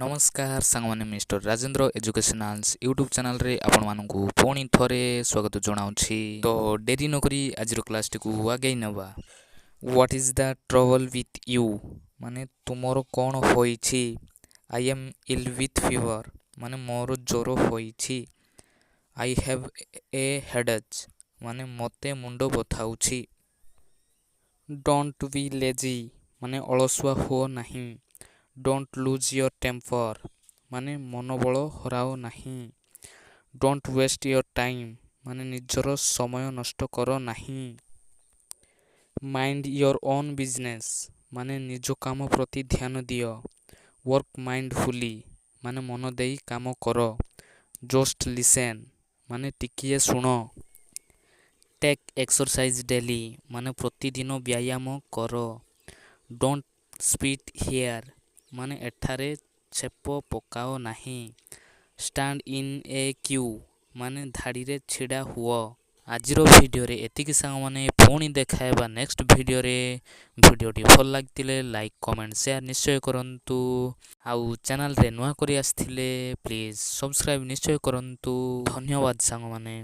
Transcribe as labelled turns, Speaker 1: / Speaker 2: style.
Speaker 1: नमस्कार सांगमाने mister Rajendra एजुकेशनल्स YouTube channel रे आपण मानकु पुणी थरे स्वागत जनाउछि। तो डेरी नकरी आज क्लास टी को आगे नबा। What is the trouble with you माने तुमरो कोन होईछि। I am ill with fever माने मोर ज्वर होईछि। आई हैव ए हेडेक माने मते मुंडो बथाउछि। डोंट बी लेजी माने अलसुआ हो नहीं। डोंट लूज योर टेम्पर माने मनोबल हराओ नहीं। डोंट वेस्ट योर टाइम माने निजर समय नष्ट करो नहीं। माइंड योर ओन बिजनेस माने निज काम प्रति ध्यान दियो। वर्क माइंडफुली माने मन देई काम करो। जस्ट लिसन माने टिकिए सुनो। टेक एक्सरसाइज डेली माने प्रतिदिन व्यायाम करो। डोंट स्पीट हियर माने एठारे छेप पकाओ नहीं। स्टैंड इन ए क्यू माने धाड़ी रे छिड़ा हुओ। आजिर वीडियो रे एतिकी सांग माने पुणी देखाएबा नेक्स्ट वीडियो रे। वीडियोटी भल लागतिले लाइक कमेंट शेयर निश्चय करंतु। आउ चैनल रे नुआ करी आस्थिले प्लीज सब्सक्राइब निश्चय करंतु। धन्यवाद सांग माने।